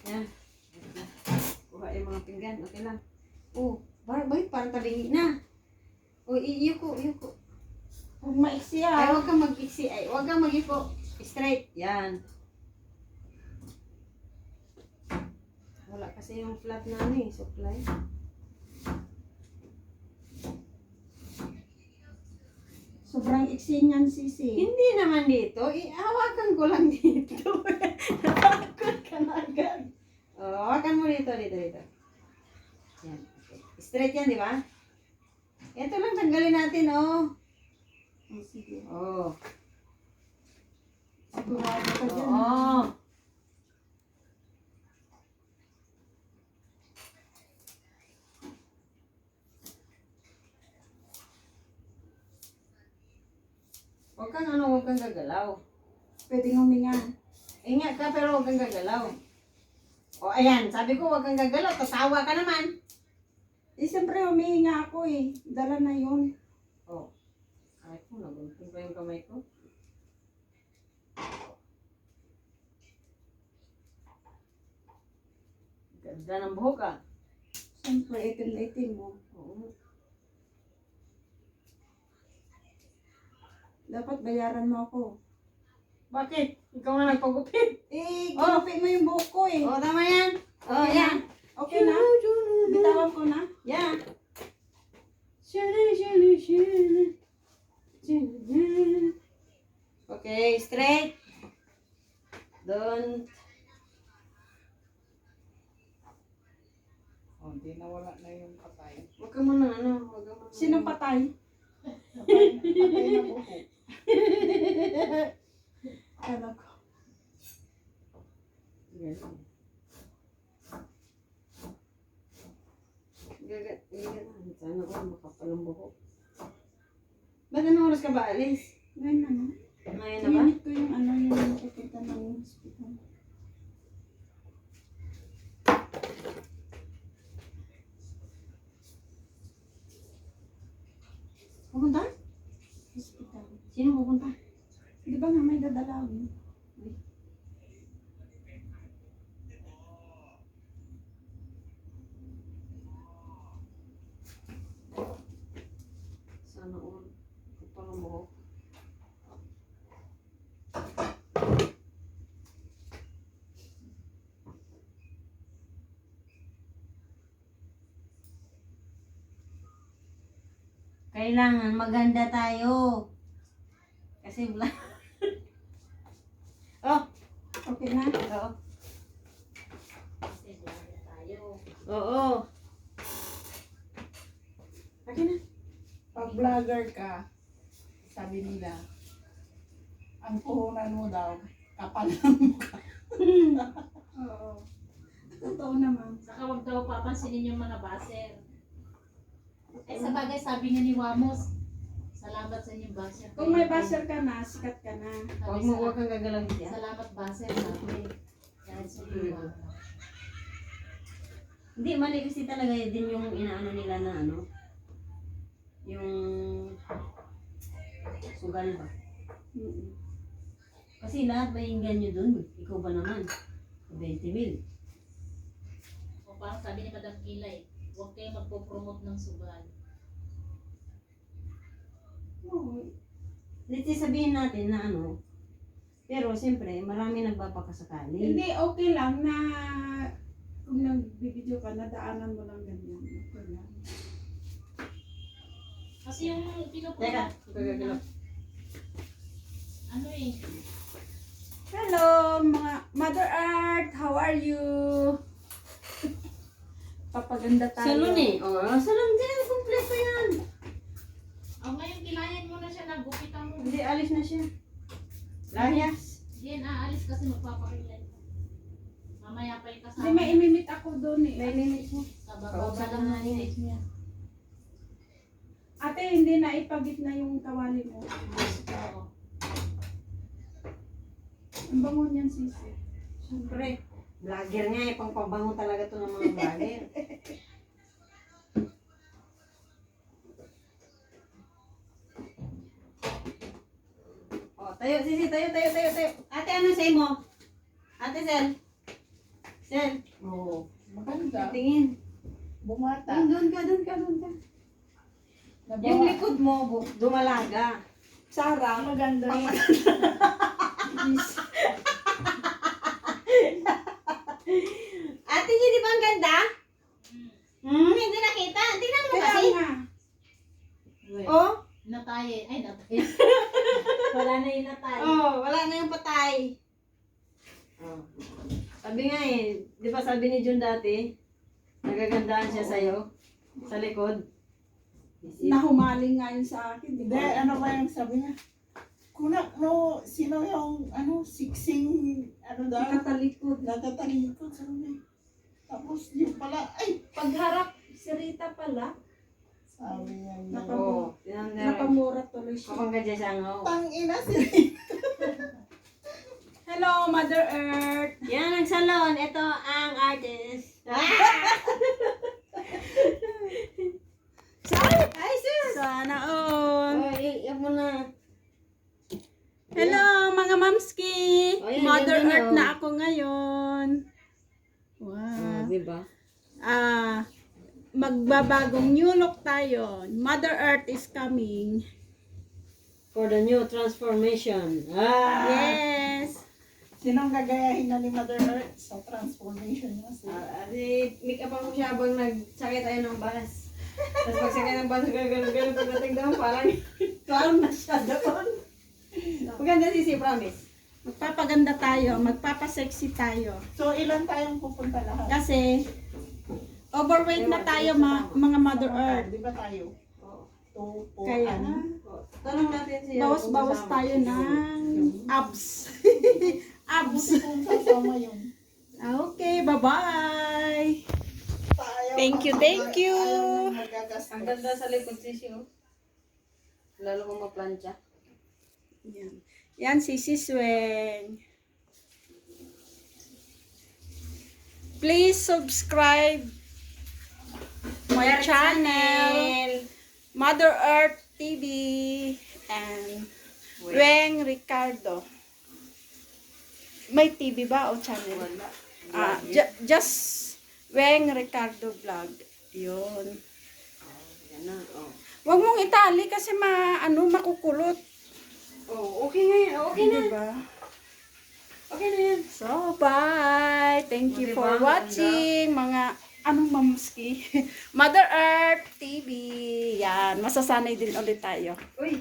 Yan. Kuha yung mga pinggan. Okay lang. Oh, bakit parang tabingi na? Oh, iyuko. Huwag maiksi Ay, ah. huwag kang mag-iksi. Ay, huwag kang mag-ipo. Straight. Yan. Wala kasi yung flat na ano eh, supply. Sobrang iksi niyan, Sisi. Hindi naman dito. Hawakan ko lang dito. Napakot ka na agad. Oh, hawakan mo dito. Yan. Okay. Straight yan, di ba? Ito lang tanggalin natin, oh. Oh, sige. Oh. Sigurado ka dyan. Oo. Huwag kang gagalaw. Pwedeng huminga. Ingat ka pero huwag kang gagalaw. O ayan, sabi ko huwag kang gagalaw, tatawa ka naman. Eh, siyempre humihinga ako eh. Dala na yun. O, ay ko, nagunting pa yung kamay ko. Ganda ng buhok ah. Siyempre, itim mo. Oo. Dapat bayaran mo ako. Bakit? Ikaw nga nagpagupit. Eh, kinupit mo yung buhok ko eh. O, tama yan. O, Okay yan. na? Okay na? Bitawan ko na? Yan. Okay, straight. Don't. Oh, hindi nawala na yung patay. Huwag ka muna, huwag ka muna. Sinong patay? Patay na buko. Kala ko. Ganun. Sana ko makapal ang buhok. Ba't anong oras ka ba alis? Ngayon naman. Ngayon na ba? Minit ko yung ano yung pupunta ng hospital. Pupunta? Hospital. Sino pupunta? Di ba nga may dadalawin? Sana all. Kapal ang buhok. Kailangan maganda tayo. Kasi wala. Oh, Okay na? oo. Oo. Akin na. Pag vlogger ka, sabi nila, ang puhunan mo daw, kapal ng mukha. Oo. Totoo naman. Saka huwag daw papansinin yung mga baser. Eh sa bagay sabi nga ni Wamos, salamat sa inyong baser. Kung may basher ka na, sikat ka na. Huwag kang gagalaw dyan. Salamat baser sabi. Kahit sa iyo. Hindi, mali kasi talaga din yung inaano nila na ano. Yung sugal ba? Mm-mm. Kasi lahat may ganyo dun. Ikaw ba naman? 20 mil. O parang sabi ni Madam Kilay, huwag kayo magpo-promote ng sugal. Oo. Let's sabihin natin na ano. Pero siyempre, marami nagpapakasakali. Hindi, okay lang na kung nagbibideo ka, nadaanan mo lang ganyan. Okay lang. Kasi yung Teka, pinopromote, gagalaw. ano eh, Hello, mga Mother Earth! How are you? Papaganda tayo. Salon eh. Oh, salon din. Kompleto yan. oh ngayon kilayan mo na siya, nagupitan mo. Hindi, alis na siya. Layas. Diyan aalis kasi magpapakilay. Mamaya pa yung Hindi, kasama. may imimit ako doon eh. May limit mo. Sa bababa lang na stage niya. Ate, hindi na ipagit na yung kawali mo. Oo. Ang bango niyan, Sisi. Siyempre, vlogger nga eh. Pangpabango talaga to ng mga vlogger. Oh, tayo, Sisi. Tayo. Ate, ano sa'yo mo? Ate Sel. Sel. Oo. Maganda. Tingin. Bumata. Doon ka. Nabawa. Yung likod mo, dumalaga. Sarah. Maganda. Ate niya, di ba ang ganda? Hindi nakita. Tingnan mo Kaya kasi. nga. Oh, Natay. Ay, natay. Wala na yung natay. wala na yung patay. Oh. Sabi nga eh, di ba sabi ni Jun dati, nagagandahan siya sa'yo, sa likod. Nahumaling nga yun sa akin. Di Hindi, ba? ano ba yung sabi niya? Kunak no, sino yung siksing, daw? Nakatalikod. Natatalikod, sabi niya. Tapos yung pala, ay, Pagharap, si Rita pala, sabi niya. Oo. Tinanggal. napamura tuloy siya. Kapag kadya siya nga. Tangina si Hello, Mother Earth! Yan ang salon. Ito ang artist. Ay, sis! Sana all! Oh, iyak mo na. Hello, mga mamski! Oh, yan, Mother ganda na, Earth oh. na ako ngayon. Wow! Diba? Magbabagong new look tayo. Mother Earth is coming. For the new transformation. Yes! Sinong gagayahin na ni Mother Earth sa transformation niya? Make up ako siya habang nagsakay tayo ng bus. Tapos pagsakay ng bus, gano'n pagdating doon, parang clown na siya doon. Maganda si promise. Magpapaganda tayo. Magpapasexy tayo. So, ilan tayong pupunta lahat? Kasi, overweight na tayo mga Mother Earth. Di ba tayo? Oo. 2, 4, Kaya, Tanong natin siya. bawas-bawas tayo ng abs. Abs. Kung kasama yun. Okay, bye-bye. Tayo, Thank you. ayaw nang magagastos. Ang ganda sa likod sisi, oh. Lalo kung maplantya. Yan. Yan si Sisweng. Please subscribe my channel, Mother Earth TV, and Weng Ricardo. May TV ba o channel? Wala. Just Weng Ricardo Vlog. Yun. Yan na, oh. Huwag mong itali kasi makukulot. Oh, okay nga yan. Okay na. Diba? Okay na yan. So, bye! Thank you Diba? for watching, mga mamski. Mother Earth TV. Yan, masasanay din ulit tayo. Uy.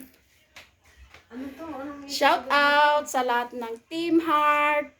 Ano to? Anong Shout out sa lahat ng Team Heart,